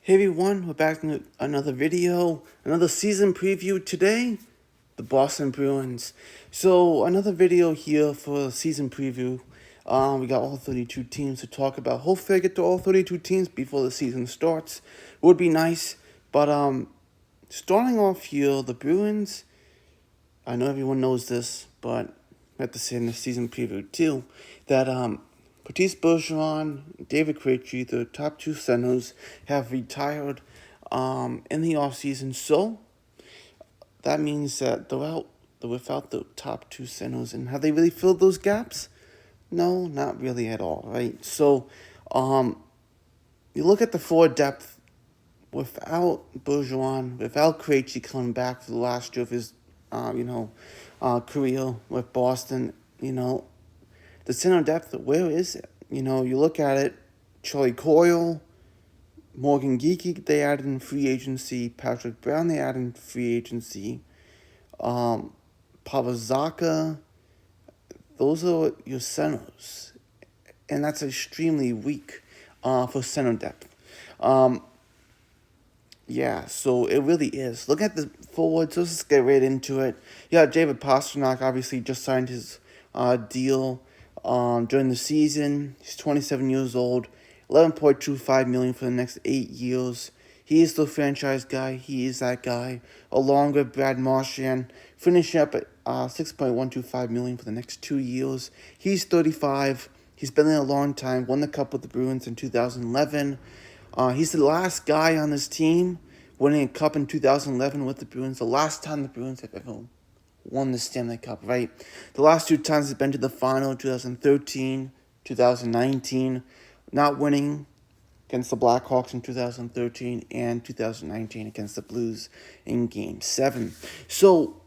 Hey everyone, we're back in another video, another season preview today, the Boston Bruins. So another video here for season preview. We got all 32 teams to talk about. Hopefully I get to all 32 teams before the season starts. Would be nice, but starting off here, the Bruins, I know everyone knows this, but I have to say in the season preview too, that Bergeron, David Krejci, the top two centers, have retired in the offseason. So that means that they're without the top two centers. And have they really filled those gaps? No, not really at all, right? So you look at the forward depth without Bergeron, without Krejci coming back for the last year of his, career with Boston, the center depth, where is it? You look at it, Charlie Coyle, Morgan Geekie, they added in free agency. Patrick Brown, they added in free agency. Pavazaka, those are your centers. And that's extremely weak for center depth. Yeah, so it really is. Look at the forwards. Let's just get right into it. Yeah, David Pastrnak obviously just signed his deal during the season. He's 27 years old, $11.25 million for the next 8 years. He is the franchise guy. He is that guy, along with Brad Marchand, finishing up at $6.125 million for the next 2 years. He's 35. He's been there a long time. Won the Cup with the Bruins in 2011. He's the last guy on this team winning a cup in 2011 with the Bruins. The last time the Bruins have ever won the Stanley Cup, right? The last two times has been to the final, 2013, 2019, not winning against the Blackhawks in 2013 and 2019 against the Blues in Game 7. So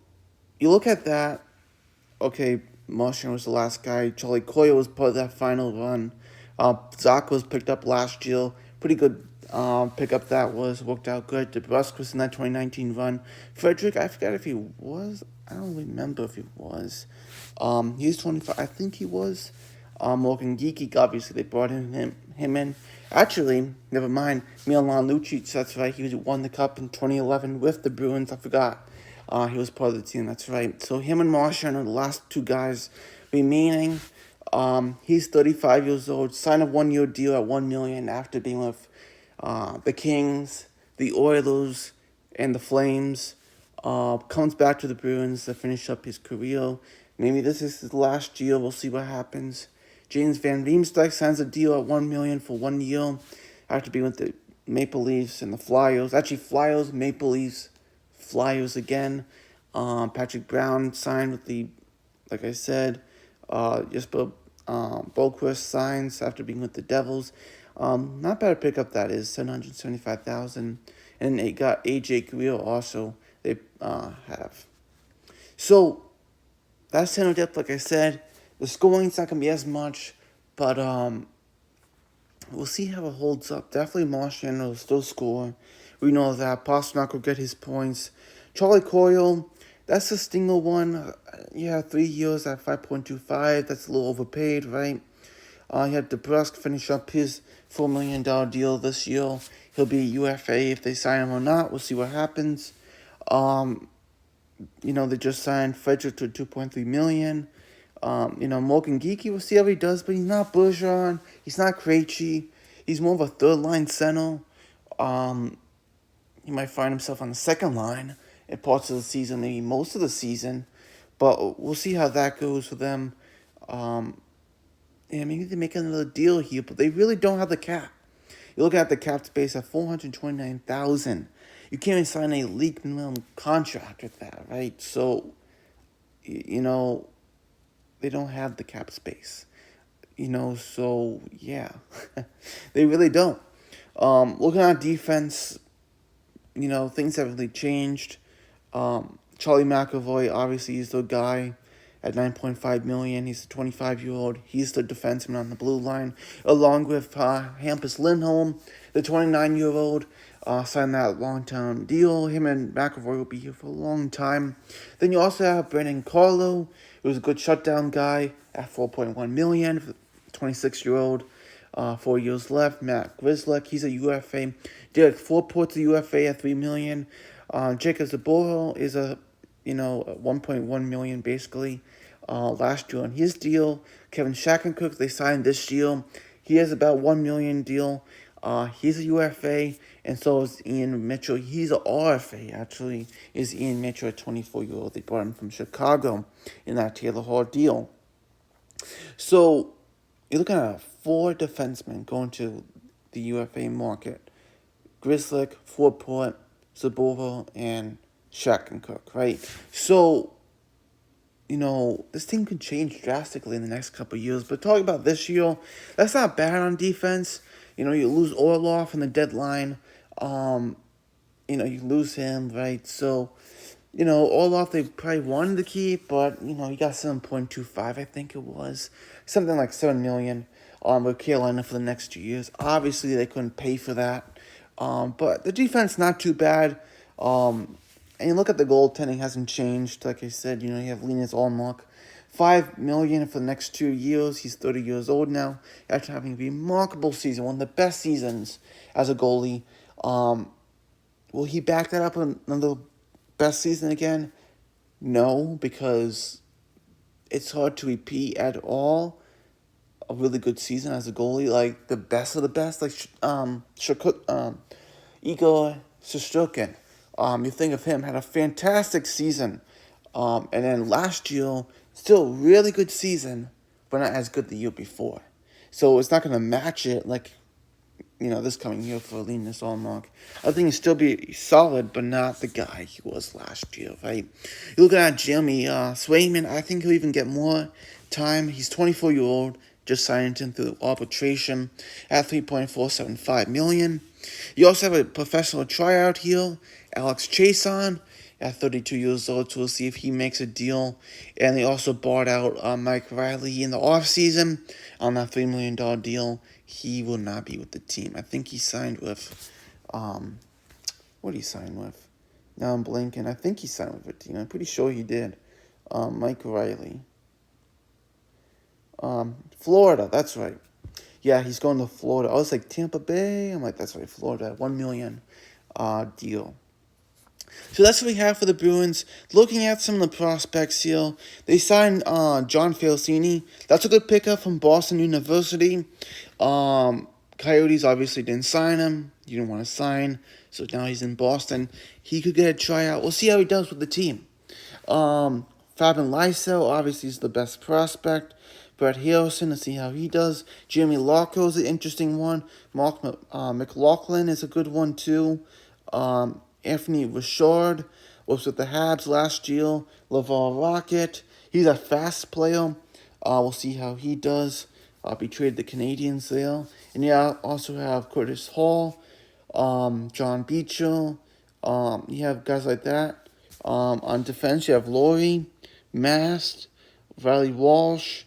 you look at that, okay, Marchand was the last guy. Charlie Coyle was part of that final run. Zach was picked up last year. Pretty good pickup that was. Worked out good. DeBrusk was in that 2019 run. Frederick, I forgot if he was. I don't remember if he was. He's 25. I think he was. Morgan Geekie, obviously, they brought him in. Actually, never mind. Milan Lucic, that's right. He won the Cup in 2011 with the Bruins. I forgot. He was part of the team, that's right. So him and Marchand are the last two guys remaining. He's 35 years old, signed a 1-year deal at $1 million after being with the Kings, the Oilers, and the Flames. Comes back to the Bruins to finish up his career. Maybe this is his last year. We'll see what happens. James Van Riemsdyk signs a deal at $1 million for 1 year after being with the Maple Leafs and the Flyers. Actually, Flyers, Maple Leafs, Flyers again. Patrick Brown signed with the, like I said, Jesper Boquist signs after being with the Devils. Not bad pickup that is, $775,000. And they got AJ Greer also they have. So that's center depth, like I said. The scoring's not gonna be as much, but we'll see how it holds up. Definitely Marchand will still score. We know that. Pastrnak will get his points. Charlie Coyle, that's a stinger one. Yeah, 3 years at 5.25. That's a little overpaid, right? He had DeBrusk finish up his $4 million deal this year. He'll be UFA if they sign him or not. We'll see what happens. They just signed Frederick to $2.3 million. Morgan Geekie, we'll see how he does, but he's not Bergeron. He's not Krejci. He's more of a third-line center. He might find himself on the second line in parts of the season, maybe most of the season. But we'll see how that goes for them. Maybe they make another deal here, but they really don't have the cap. You look at the cap space at $429,000. You can't even sign a league minimum contract with that, right? So, they don't have the cap space. So, yeah. They really don't. Looking at defense, things have really changed. Charlie McAvoy, obviously, is the guy at $9.5 million. He's a 25-year-old. He's the defenseman on the blue line, along with Hampus Lindholm, the 29-year-old. Signed that long-term deal. Him and McAvoy will be here for a long time. Then you also have Brandon Carlo, who's a good shutdown guy at $4.1 million, 26-year-old. 4 years left. Matt Grzelcyk, he's a UFA. Derek Foreport's a UFA at $3 million. Jacob Zaboho is a 1.1 million basically. Last year on his deal. Kevin Shattenkirk, they signed this deal. He has about $1 million deal. He's a UFA, and so is Ian Mitchell. He's an RFA, actually, is Ian Mitchell, a 24-year-old. They brought him from Chicago in that Taylor Hall deal. So, you're looking at 4 defensemen going to the UFA market. Grzelcyk, Forport, Zaboho, and Shattenkirk, right? So, this team could change drastically in the next couple of years. But talking about this year, that's not bad on defense. You lose Orlov in the deadline. You lose him, right? So, Orlov they probably wanted to keep, but, he got 7.25, I think it was. Something like $7 million with Carolina for the next 2 years. Obviously, they couldn't pay for that. But the defense, not too bad. And you look at the goaltending, hasn't changed. Like I said, you have Linus Ullmark. $5 million for the next 2 years. He's 30 years old now. After having a remarkable season, one of the best seasons as a goalie. Will he back that up with another best season again? No, because it's hard to repeat at all a really good season as a goalie, like the best of the best, like Igor Shesterkin. You think of him, had a fantastic season. And then last year, still really good season, but not as good the year before. So it's not going to match it like, this coming year for Linus Ullmark. I think he'll still be solid, but not the guy he was last year, right? You're looking at Jeremy Swayman. I think he'll even get more time. He's 24-year-old, just signed him through arbitration at $3.475 million. You also have a professional tryout here, Alex Chason, at 32 years old, so we'll see if he makes a deal. And they also bought out Mike Riley in the offseason on that $3 million deal. He will not be with the team. I think he signed with, what did he sign with? Now I'm blanking. I think he signed with a team. I'm pretty sure he did. Mike Riley. Florida, that's right. Yeah, he's going to Florida. I was like, Tampa Bay? I'm like, that's right, Florida. $1 million deal. So that's what we have for the Bruins. Looking at some of the prospects here, they signed John Falsini. That's a good pickup from Boston University. Coyotes obviously didn't sign him. You didn't want to sign. So now he's in Boston. He could get a tryout. We'll see how he does with the team. Fabian Lysell obviously is the best prospect. Brett Harrison, to see how he does. Jeremy Locko is an interesting one. Mark McLaughlin is a good one too. Anthony Richard was with the Habs last year. Laval Rocket, he's a fast player. We'll see how he does. Betrayed the Canadians there. And you also have Curtis Hall, John Beecher. You have guys like that. On defense, you have Laurie, Mast, Riley Walsh.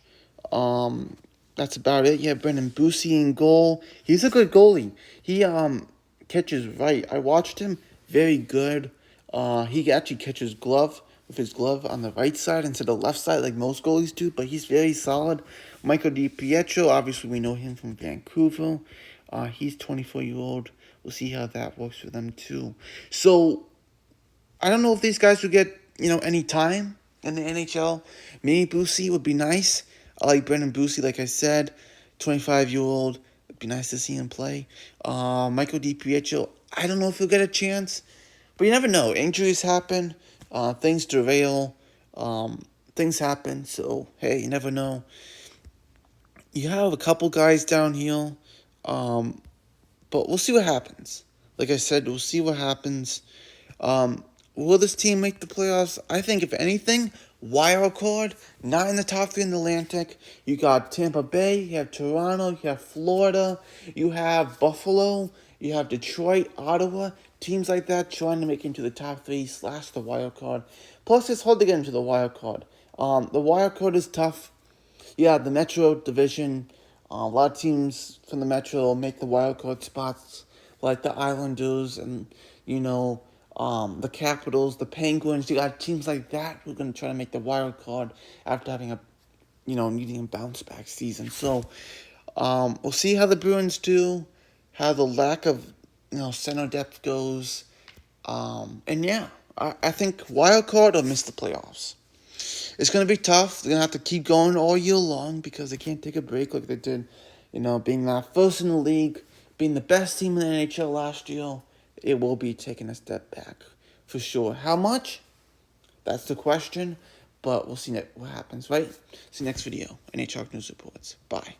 That's about it. You have Brendan Busey in goal. He's a good goalie. He catches right. I watched him. Very good. He actually catches with his glove on the right side instead of the left side like most goalies do, but he's very solid. Michael DiPietro, obviously we know him from Vancouver. He's 24-year-old. We'll see how that works for them too. So, I don't know if these guys will get, any time in the NHL. Maybe Busey would be nice. I like Brendan Busey, like I said, 25-year-old. It'd be nice to see him play. Michael DiPietro, I don't know if he'll get a chance, but you never know. Injuries happen, things derail, things happen. So hey, you never know. You have a couple guys down here, but we'll see what happens. Like I said, we'll see what happens. Will this team make the playoffs? I think if anything, wild card, not in the top 3 in the Atlantic. You got Tampa Bay, you have Toronto, you have Florida, you have Buffalo, you have Detroit, Ottawa, teams like that trying to make it into the top 3 / the wild card. Plus, it's hard to get into the wild card. The wild card is tough. Yeah, the Metro division, a lot of teams from the Metro make the wild card spots, like the Islanders and, the Capitals, the Penguins. You got teams like that who are going to try to make the wild card after having a, needing a bounce back season. So, We'll see how the Bruins do, how the lack of center depth goes. And yeah, I think wild card or miss the playoffs. It's going to be tough. They're going to have to keep going all year long because they can't take a break like they did, being that first in the league, being the best team in the NHL last year. It will be taking a step back for sure. How much? That's the question, but we'll see what happens, right? See you next video. NHL News Reports. Bye.